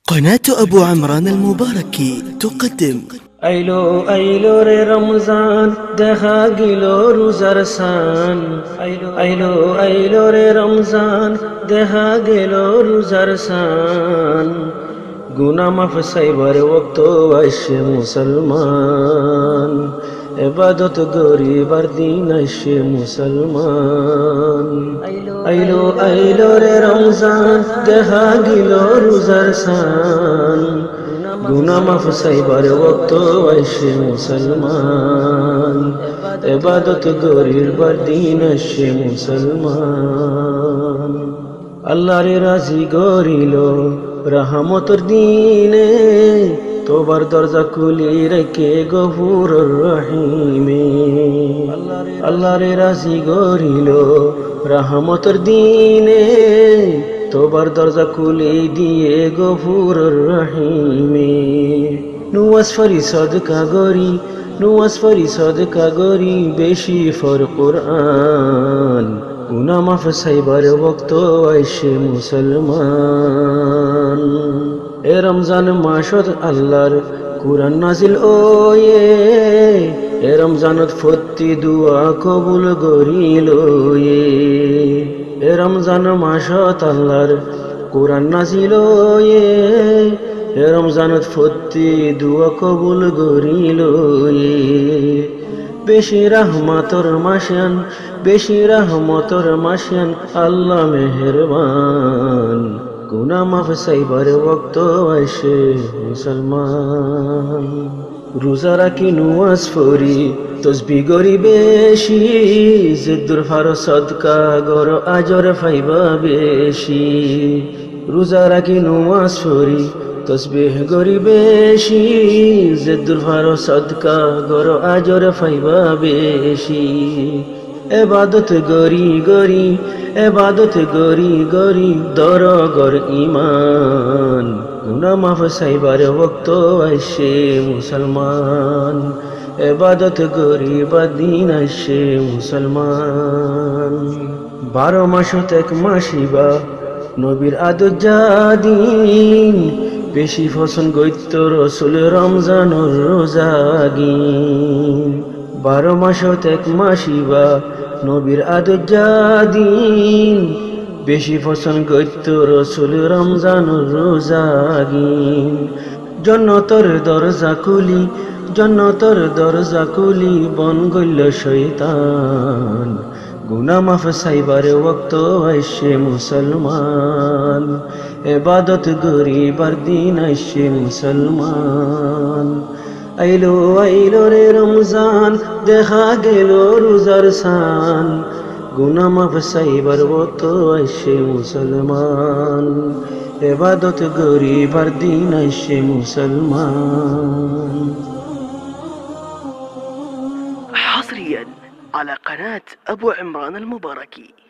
قناة أبو عمران المباركي تقدم আইলো আইলো রে রমজান দেখা গেল রোজার সান আইলো আইলো রে রমজান দেখা গেল রোজার সান গুনাহ মাফ সাইবার ওয়াক্ত আইসে মুসলমান ইবাদত গরিবার দিন আইসে মুসলমান আইলো আইলো রে রমজান দেখা গেল রোজার সান গুনাহ মাফ সাইবার ওয়াক্ত আইসে মুসলমান ইবাদত গরিবার দিন আইসে মুসলমান আল্লাহর রাজি গরিল রহমতের দিনে তোবার দরজা খুলি রেখে গফুরুর রহিমে আল্লাহর রাজি গরিল রহমতের দিনে তোবার দরজা খুলে দিয়ে গফুরুর রহিমে নুয়াজ ফরি সদকা গরি বেশি ফর কুরআন গুনাহ মাফ সাইবার ওয়াক্ত আইসে মুসলমান এ রমজান মাসত আল্লাহর কুরআন নাজিল ওয়ে এ রমজানত ফতি দুয়া কবুল গরিল ওয়ে এ রমজান মাসত আল্লাহর কুরআন নাজিল ওয়ে এ রমজানত ফতি দুয়া কবুল গরিল ওয়ে বেশি রহমতর মাসিয়ান আল্লাহ মেহেরবান গুনাহ মাফ সাইবার ওয়াক্ত আইসে মুসলমান রোজা রাখি নুয়াজ ফরি তসবিহ গরি বেশি জিদ্দুর ফার সদকা গর আজর ফাইবা বেশি রোজা রাখি নুয়াজ ফরি তসবিহ গরি বেশি জিদ্দুর ফার সদকা গর আজর ফাইবা বেশি ইবাদত গরি দরগর ঈমান গুনাহ মাফ সাইবার ওয়াক্ত আইসে মুসলমান ইবাদত গরিবার দিন আইসে মুসলমান 12 মাসত এক মাসিবা নবীর আদর জাদিন বেশি ফসন গইত রসুল রমজানুর রোজাগিন 12 মাসত এক মাসিবা নবীর আদর জাদিন বেশি ফসন গইত রসুল রমজানুর রোজাগিন জন্নতর দরজা খুলি বন গইল শয়তান গুনাহ মাফ সাইবার ওয়াক্ত আইসে মুসলমান ইবাদত গরিবার দিন আইসে মুসলমান আইলো রে রমজান দেখা গেল রোজার সান গুনাহ মাফ সাইবার ওয়াক্ত আইসে মুসলমান ইবাদত গরিবার দিন আইসে মুসলমান حصريا على قناة أبو عمران المباركي.